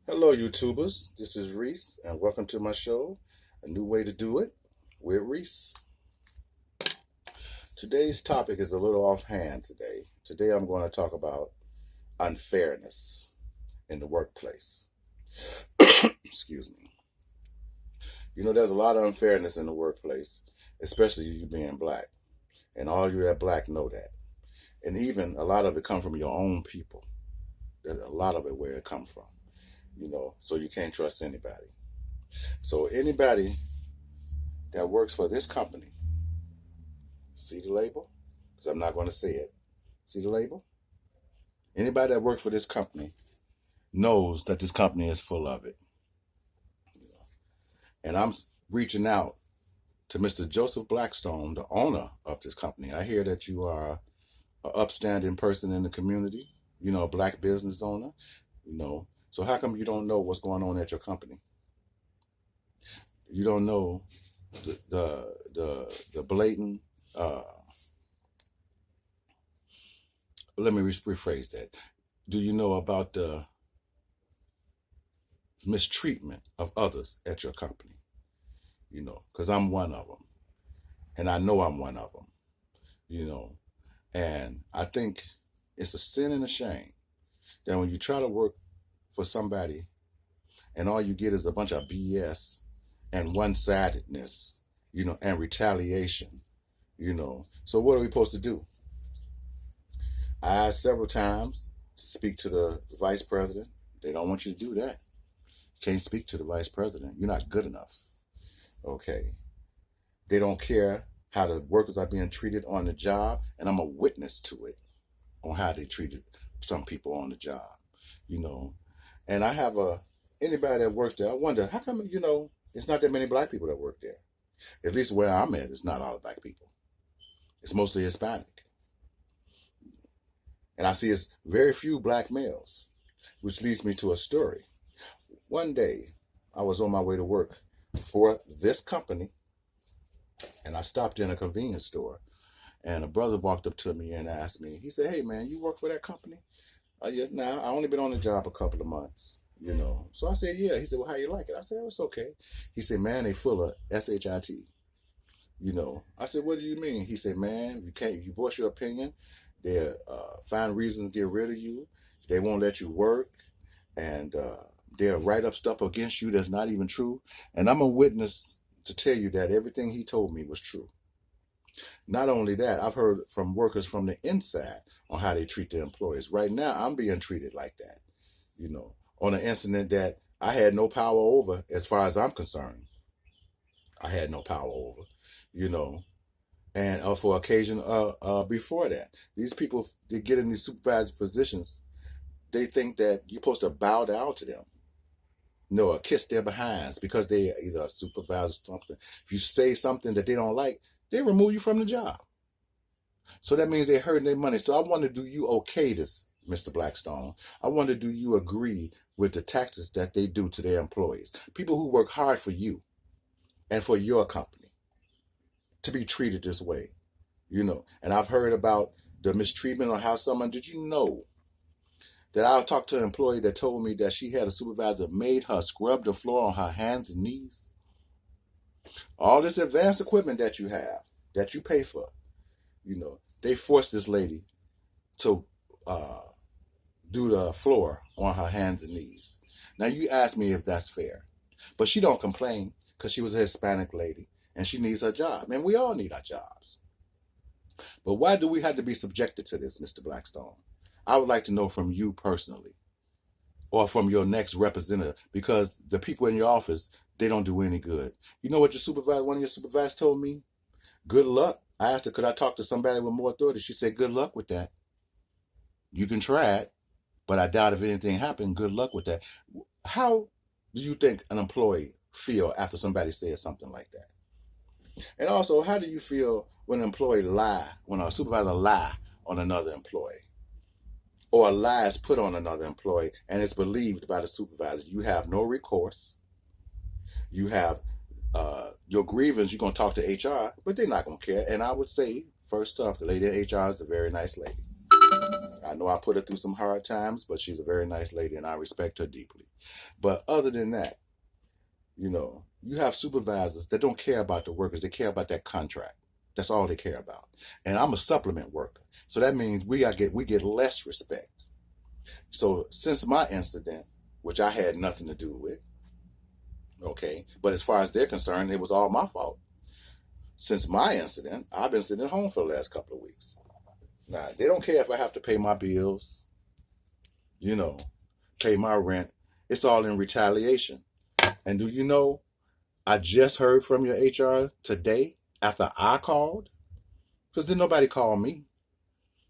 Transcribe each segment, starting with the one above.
Hello, YouTubers. This is Reese, and welcome to my show, A New Way to Do It with Reese. Today's topic is a little offhand today. Today I'm going to talk about unfairness in the workplace. Excuse me. You know, there's a lot of unfairness in the workplace, especially you being black. And all you that black know that. And even a lot of it come from your own people. There's a lot of it where it come from. So you can't trust anybody. So anybody that works for this company, see the label? Because I'm not going to say it. See the label? Anybody that works for this company knows that this company is full of it. And I'm reaching out to Mr. Joseph Blackstone, the owner of this company. I hear that you are an upstanding person in the community, a black business owner. So how come you don't know what's going on at your company? You don't know the blatant let me rephrase that. Do you know about the mistreatment of others at your company? Because I'm one of them, and I know I'm one of them. You know, and I think it's a sin and a shame that when you try to work for somebody and all you get is a bunch of BS and one-sidedness, and retaliation. So what are we supposed to do? I asked several times to speak to the vice president. They don't want you to do that. You can't speak to the vice president. You're not good enough. Okay. They don't care how the workers are being treated on the job, and I'm a witness to it on how they treated some people on the job. And I have anybody that works there, I wonder, how come, it's not that many black people that work there. At least where I'm at, it's not all black people. It's mostly Hispanic. And I see it's very few black males, which leads me to a story. One day, I was on my way to work for this company, and I stopped in a convenience store, and a brother walked up to me and asked me, he said, "Hey, man, you work for that company?" Yeah, nah, I only been on the job a couple of months. So I said, "Yeah." He said, "Well, how you like it?" I said, "Oh, it's okay." He said, "Man, they full of shit." I said, "What do you mean?" He said, "Man, you voice your opinion, they'll find reasons to get rid of you. They won't let you work, and they'll write up stuff against you that's not even true." And I'm a witness to tell you that everything he told me was true. Not only that, I've heard from workers from the inside on how they treat their employees. Right now, I'm being treated like that, on an incident that I had no power over as far as I'm concerned. I had no power over, you know. And for occasion before that, these people, they get in these supervisory positions, they think that you're supposed to bow down to them, or kiss their behinds because they either a supervisor or something. If you say something that they don't like, they remove you from the job. So that means they're hurting their money. So I wonder, do you okay this, Mr. Blackstone? I wonder, do you agree with the taxes that they do to their employees? People who work hard for you and for your company to be treated this way. And I've heard about the mistreatment on how someone, did you know that I talked to an employee that told me that she had a supervisor made her scrub the floor on her hands and knees? All this advanced equipment that you have, that you pay for, they forced this lady to uh, do the floor on her hands and knees. Now you ask me if that's fair, but she don't complain because she was a Hispanic lady and she needs her job, and we all need our jobs. But why do we have to be subjected to this, Mr. Blackstone? I would like to know from you personally, or from your next representative, because the people in your office, they don't do any good. You know what one of your supervisors told me? Good luck. I asked her, could I talk to somebody with more authority? She said, good luck with that. You can try it, but I doubt if anything happened. Good luck with that. How do you think an employee feel after somebody says something like that? And also, how do you feel when when a supervisor lie on another employee? Or a lie is put on another employee and it's believed by the supervisor? You have no recourse. You have your grievance, you're going to talk to HR, but they're not going to care. And I would say, first off, the lady in HR is a very nice lady. I know I put her through some hard times, but she's a very nice lady and I respect her deeply. But other than that, you have supervisors that don't care about the workers. They care about that contract. That's all they care about. And I'm a supplement worker. So that means we get less respect. So since my incident, which I had nothing to do with, okay, but as far as they're concerned, it was all my fault. Since my incident, I've been sitting at home for the last couple of weeks. Now, they don't care if I have to pay my bills, pay my rent. It's all in retaliation. And do you know, I just heard from your HR today after I called, because didn't nobody call me.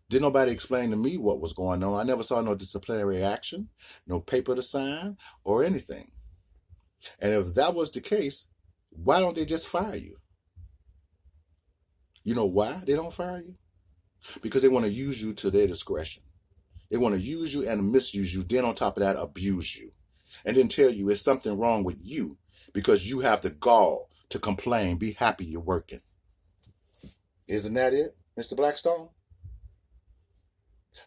Didn't nobody explain to me what was going on. I never saw no disciplinary action, no paper to sign, or anything. And if that was the case, why don't they just fire you? You know why they don't fire you? Because they want to use you to their discretion. They want to use you and misuse you, then on top of that, abuse you. And then tell you it's something wrong with you because you have the gall to complain. Be happy you're working. Isn't that it, Mr. Blackstone?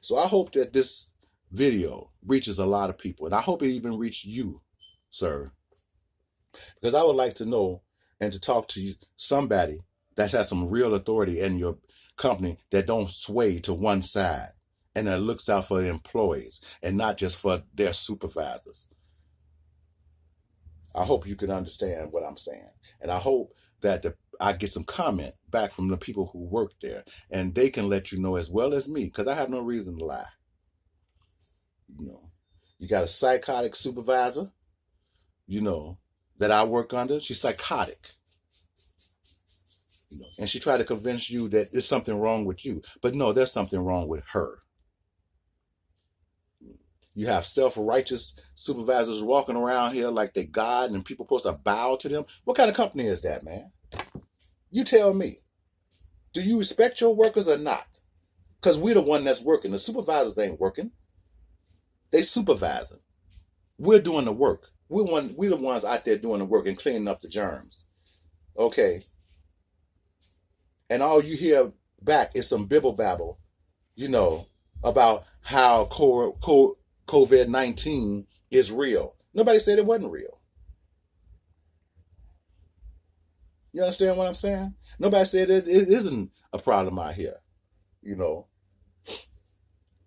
So I hope that this video reaches a lot of people. And I hope it even reached you, sir. Because I would like to know and to talk to somebody that has some real authority in your company that don't sway to one side and that looks out for the employees and not just for their supervisors. I hope you can understand what I'm saying. And I hope that I get some comment back from the people who work there and they can let you know as well as me, because I have no reason to lie. You got a psychotic supervisor, that I work under. She's psychotic. And she tried to convince you that there's something wrong with you. But no, there's something wrong with her. You have self-righteous supervisors walking around here like they God and people supposed to bow to them. What kind of company is that, man? You tell me. Do you respect your workers or not? Because we're the one that's working. The supervisors ain't working. They supervising. We're doing the work. We're the ones out there doing the work and cleaning up the germs. Okay? And all you hear back is some bibble babble, about how COVID-19 is real. Nobody said it wasn't real. You understand what I'm saying? Nobody said it isn't a problem out here,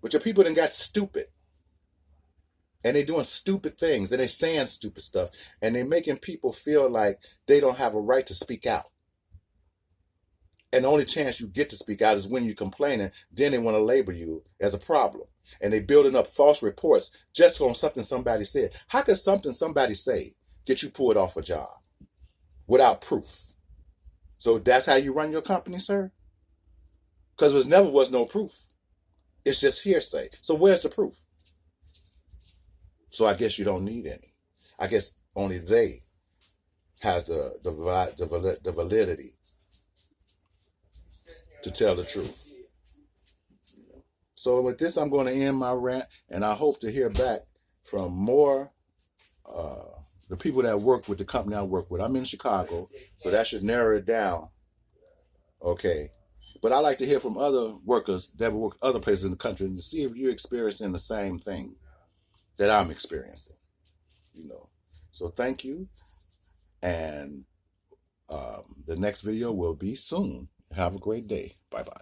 But your people done got stupid. And they doing stupid things. And they saying stupid stuff. And they making people feel like they don't have a right to speak out. And the only chance you get to speak out is when you're complaining. Then they want to label you as a problem. And they building up false reports just on something somebody said. How could something somebody say get you pulled off a job without proof? So that's how you run your company, sir? Because there never was no proof. It's just hearsay. So where's the proof? So I guess you don't need any. I guess only they has the validity to tell the truth. So with this, I'm going to end my rant, and I hope to hear back from more the people that work with the company I work with. I'm in Chicago, so that should narrow it down. Okay. But I like to hear from other workers that work other places in the country and to see if you're experiencing the same thing that I'm experiencing. So thank you. And the next video will be soon. Have a great day. Bye-bye.